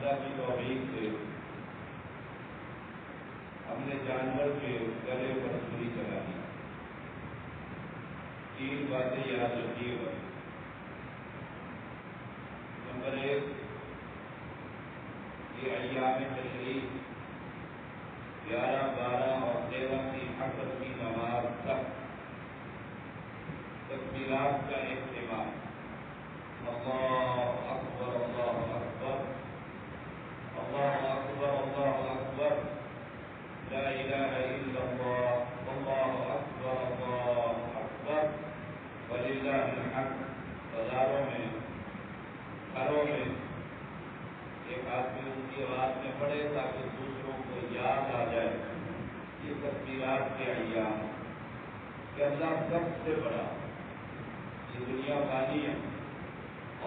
اللہ کی توفیق سے ہم نے جانور کے گلے پر چھری چلا دی. 3 باتیں یاد رکھیے گا. نمبر 1، یہ ایام تشریق 11، 12 اور 13 کی عصر کی نماز تک تکبیرات کا اہتمام. اللہ اکبر اللہ اکبر، اللہ اکبر اللہ اکبر، لا الہ الا اللہ، اللہ اکبر اللہ اکبر، وللہ الحمد. بازاروں میں، گھروں میں ایک آدمی ان کی آواز میں پڑھے تاکہ دوسروں کو یاد آ جائے. یہ تکبیرات کے ایام کہ اللہ سب سے بڑا، یہ دنیا فانی ہے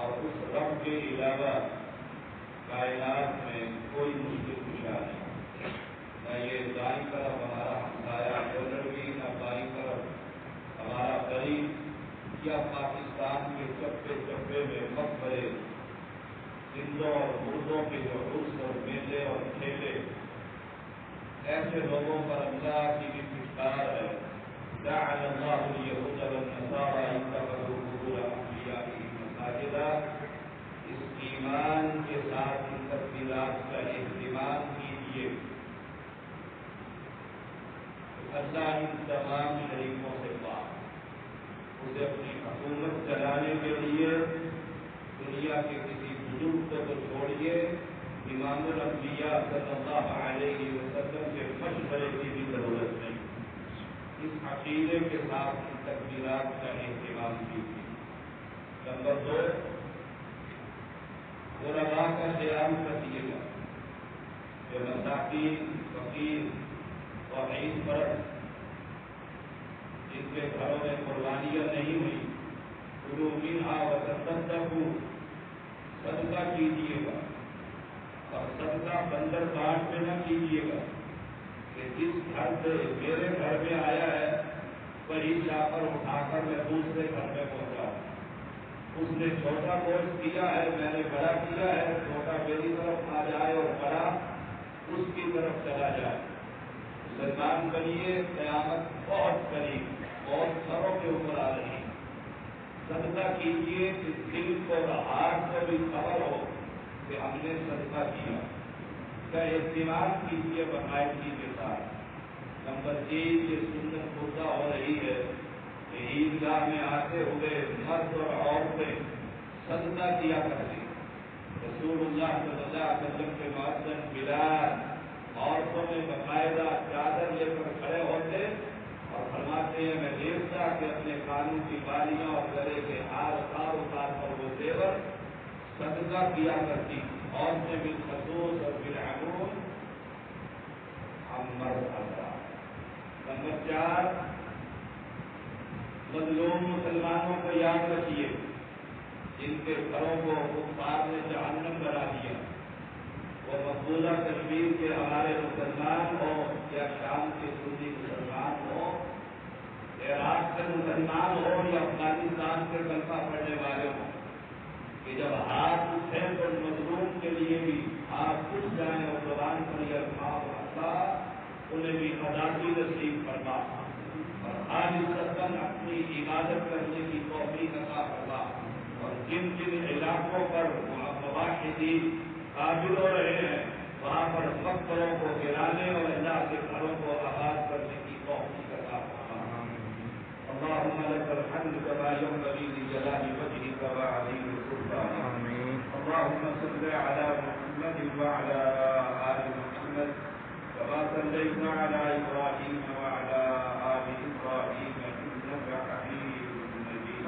اور اس رب کے علاوہ کائنات میں کوئی مشکل کشا نہیں. نہ یہ دائیں طرف ہمارا ہمسایہ ڈولروی، نہ بائیں طرف ہمارا قریب، یا پاکستان کے چپے چپے میں مقبرے، زندوں اور مردوں کے جو عرس اور میلے اور کھیلے، ایسے لوگوں پر اللہ کی بھی فٹکار ہے. جعل اللہ الیہود والنصارى اتخذوا قبور انبیائهم مساجدا. اس ایمان کے ساتھ ان تکبیرات کا اہتمام کیجیے. اللہ ان تمام شریکوں سے پاک، اسے اپنی حکومت چلانے کے لیے دنیا کے کسی بزرگ کو تو چھوڑیے، امام الانبیاء صلی اللہ علیہ وسلم کے مشورے کی بھی ضرورت نہیں. اس عقیدے کے ساتھ ان تکبیرات کا اہتمام کیجیے. نمبر 2، علماء کا خیال رکھیے گا کہ مساکین، فقیر اور عید پرست جن کے گھروں میں قربانیاں نہیں ہوئی، کلوا منہا وتصدقوا، صدقہ کیجیے گا. اور صدقہ بندر کاٹ میں نہ کیجیے گا کہ جس گھر سے میرے گھر میں آیا ہے وہی جا کر اٹھا کر میں دوسرے گھر میں پہنچا. اس نے چھوٹا گوشت کیا ہے، میں نے بڑا کیا ہے، چھوٹا میری طرف آ جائے اور بڑا اس کی طرف چلا جائے. مسلمان بنیے، قیامت بہت قریب، بہت سروں کے اوپر آ رہی. صدقہ کیجیے کہ دل کو اور ہاتھ کو بھی خبر ہو کہ ہم نے صدقہ کیا. کا اہتمام کیجیے باقاعدگی کے ساتھ. نمبر 3، یہ سنت پردہ ہو رہی ہے کہ عیدگاہ میں آتے ہوئے مرد اور عورتیں صدقہ کیا کرتے. رسول اللہ صلی اللہ علیہ وسلم کے مؤذن بلال عورتوں میں باقاعدہ چادر لے کر کھڑے ہوتے اور فرماتے ہیں میں دیکھتا کہ اپنے کانوں کی بالیاں اور گلے کے ہار اتار اتار پر وہ زیور صدقہ کیا کرتی. عورتیں بالخصوص اور بالعموم، ہم مرد حضرات. نمبر 4، مظلوم مسلمانوں کو یاد رکھیے جن کے گھروں کو کفار نے جہنم بنا دیا. وہ مقبوضہ کشمیر کے ہمارے مسلمان ہوں یا شام کے سنی مسلمان ہوں، عراق کے مسلمان ہوں یا افغانستان کے کلمہ پڑھنے والے ہوں، کہ جب ہاتھ اٹھے تو مظلوم کے لیے بھی ہاتھ اٹھ جائیں اور زبان پر یہ الفاظ اللہ انہیں بھی آزادی نصیب فرما اور خالصتاً اپنی عبادت کرنے کی توفیق عطا فرما. اور جن جن علاقوں پر مواحدین قابل ہو رہے ہیں وہاں پر مقبروں کو گرانے اور اللہ کے گھروں کو آباد کرنے کی توفیق عطا فرما. اللهم لك الحمد كما ينبغي لجلال وجهك وعظيم سلطانك. اللهم صل على محمد وعلى آل محمد كما صليت على إبراهيم وعلى آل إبراهيم إنك حميد مجيد.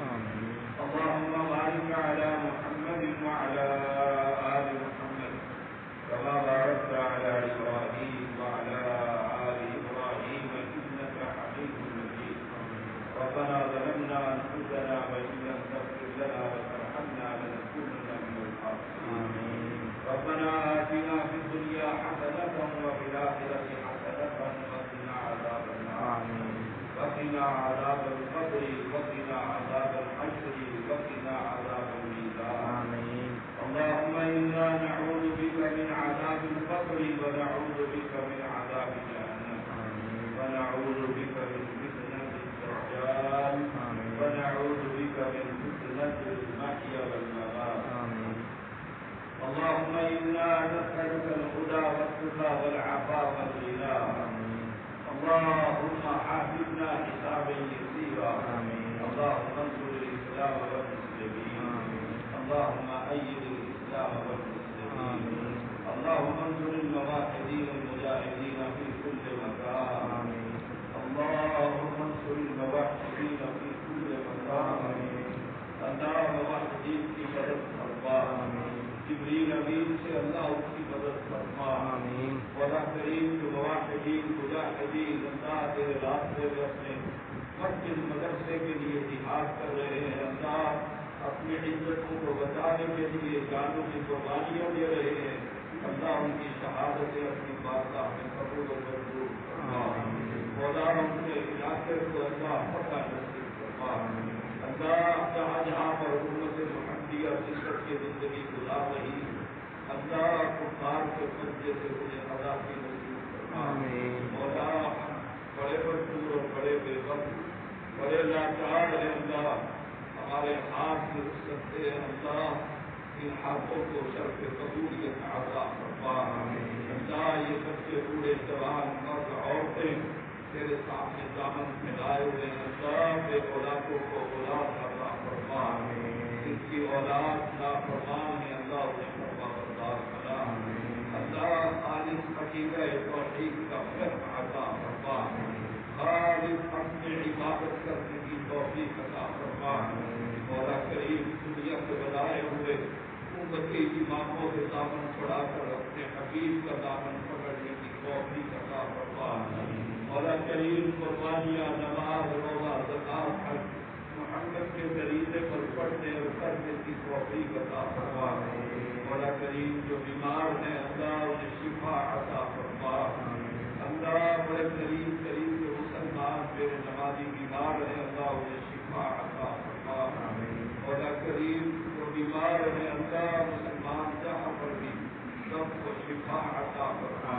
اللهم بارك على محمد وعلى آل محمد كما باركت على إبراهيم وعلى آل إبراهيم إنك حميد مجيد. ربنا ظلمنا أنفسنا وإن لم تغفر لنا وترحمنا لنكونن من الخاسرين. ربنا آتنا في الدنيا حسنة وفي الآخرة حسنة وقنا عذاب النار. وقنا عذاب القبر وقنا عذاب الحشر وقنا عذاب الميزان. اللهم إنا نعوذ بك بك من عذاب القبر ونعوذ بك من عذاب جهنم ونعوذ بك من فتنة الدجال ونعوذ بك من فتنة المحيا والممات. اللهم إنا نسألك الهدى والتقى والعفاف والغنى. اللهم حاسبنا حسابا يسيرا. اللهم انصر الإسلام والمسلمين. اللهم أيد الإسلام والمسلمين. اللهم انصر الموحدين المجاهدين في كل مكان. اللهم انصر الموحدين في كل مكان. اللہ موحدین کی مدد فرما. جبریل امین سے اللہ اس کی مدد فرما. مولا کریم جو موحدین مجاہدین اللہ تیرے راستے میں اپنے مسجد مدرسے کے لیے جہاد کر رہے ہیں، اللہ اپنی عزتوں کو بچانے کے لیے جانوں کی قربانیاں دے رہے ہیں، اللہ ان کی شہادتیں اپنی بارگاہ میں قبول و منظور فرما. مولا ان کے علاقے کو اللہ فتح نصیب فرما. اللہ جہاں جہاں پر امت محمدیہ فطرت کی زندگی گزار رہی، اللہ کفار کے قبضے سے انہیں آزادی نصیب فرما. مولا بڑے مزدور اور بڑے بے وقت بڑے لاچار ہیں، اللہ ہمارے ہاتھ کی رخصت سے اللہ ان ہاتھوں کو شرف قبولیت عطا فرما. اللہ یہ بچے بوڑھے جوان مرد عورتیں تیرے سامنے دامن پھیلائے ہوئے ہیں، اللہ بے اولادوں کو اولاد عطا فرما. جن کی اولاد نافرمان ہے اللہ انہیں فرما بردار بنا. اللہ خالص عقیدہ توحید کا فہم عطا فرما. خالص اپنی عبادت کرنے کی توفیق عطا فرما. مولا کریم دنیا سے بنائے ہوئے امتی اماموں سے دامن چھڑا کر اپنے حبیب کا دامن پکڑنے کی توفیق عطا فرما. مولا کریم قربانیاں نماز روزہ زکات حج محمد کے طریقے پر پڑھنے اور کرنے کی توفیق عطا فرما. مولا کریم جو بیمار ہیں اللہ انہیں شفا عطا فرما. اللہ بڑے قریب قریب کے مسلمان میرے نمازی بیمار ہیں اللہ انہیں شفا عطا فرما. مولا کریم جو بیمار ہیں اللہ مسلمان جہاں پر بھی سب کو شفا عطا فرما.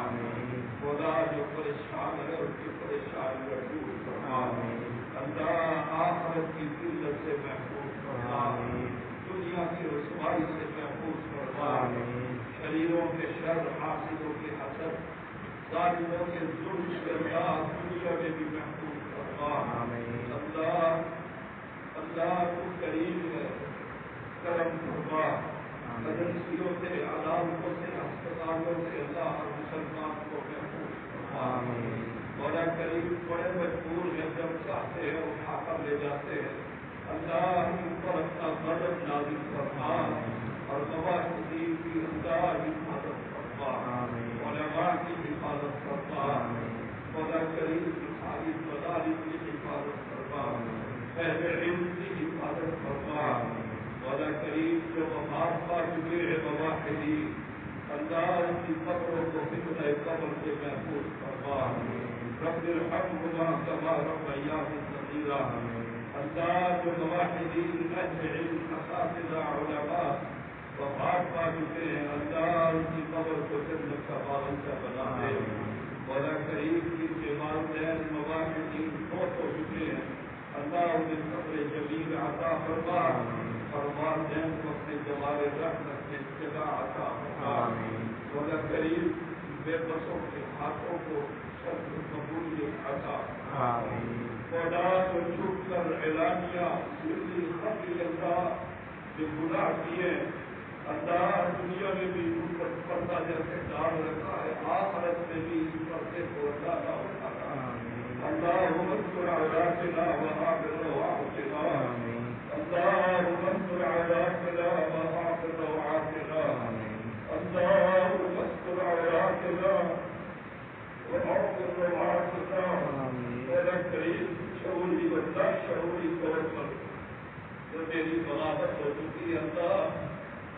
مولا جو پریشان ہے اس کی پریشانیاں دور فرما. اللہ آخرت کی ذلت سے محفوظ فرما. دنیا کی رسوائی سے محفوظ فرما. شریروں کے شر حاسدوں کے حسد ظالموں کے ظلم سے اللہ دنیا میں بھی محفوظ فرما. اللہ تو کریم ہے، کرم فرما. ایجنسیوں سے عدالتوں سے ہسپتالوں سے اللہ ہر مسلمان کو محفوظ فرما. مولا کریم بڑے مجبور ہیں، جب چاہتے ہیں اٹھا کر لے جاتے ہیں، اللہ ان پر اپنا غضب نازل فرما. اور موحدین کی اللہ حفاظت فرما. علماء کی حفاظت فرما. مولا کریم کی ساری مدارس کی حفاظت فرما. اہل علم کی حفاظت فرما. مولا کریم جو وفات پا چکے ہیں موحدین اللہ ان کی قبروں کو فتنہ قبر سے محفوظ فرما. رب ارحمهما كما ربياني صغيرا. اللہ جو موحدین اہل علم اساتذہ علماء وفات پا چکے ہیں اللہ ان کی قبر کو جنت کا باغیچہ بنا دے. مولا کریم کی کے والدین موحدین فوت ہو چکے ہیں اللہ انہیں قبر جمیل عطا فرما. اور والدین کو اپنے جمال رحمت میں جگہ عطا فرما. مولا کریم بے بسوں کے ہاتھوں کو شرف قبولیت عطا فرما. خدا کو چھپ کر اعلانیہ سری خبر اللہ جو گناہ کیے اللہ دنیا میں بھی ان پر پردہ جیسے ڈال رکھا ہے، آخرت میں بھی اس پردے کو اللہ نہ اٹھانا. اللهم انصر عبادنا وحافظ روعاتنا. اللهم انصر عبادنا وحافظ روعاتنا. اللهم انصر عبادنا وحافظ روعاتنا. مولا کریم شعوری بندہ شعوری طور پر جو میری بغاوت ہو چکی ہے اللہ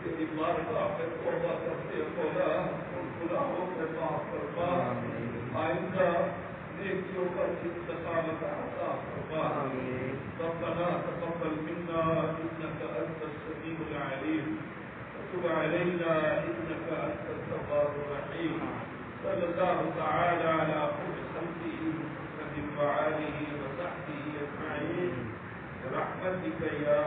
تیری بارگاہ میں توبہ کرتے مولا ان گناہوں کو معاف فرما. آئندہ نیکیوں پر استقامت عطا فرما. ربنا تقبل منا انك انت السميع العليم وتب علينا انك انت الغفار الرحيم. صلى الله تعالى على خير خلقه محمد وآله وصحبه أجمعين برحمتك يا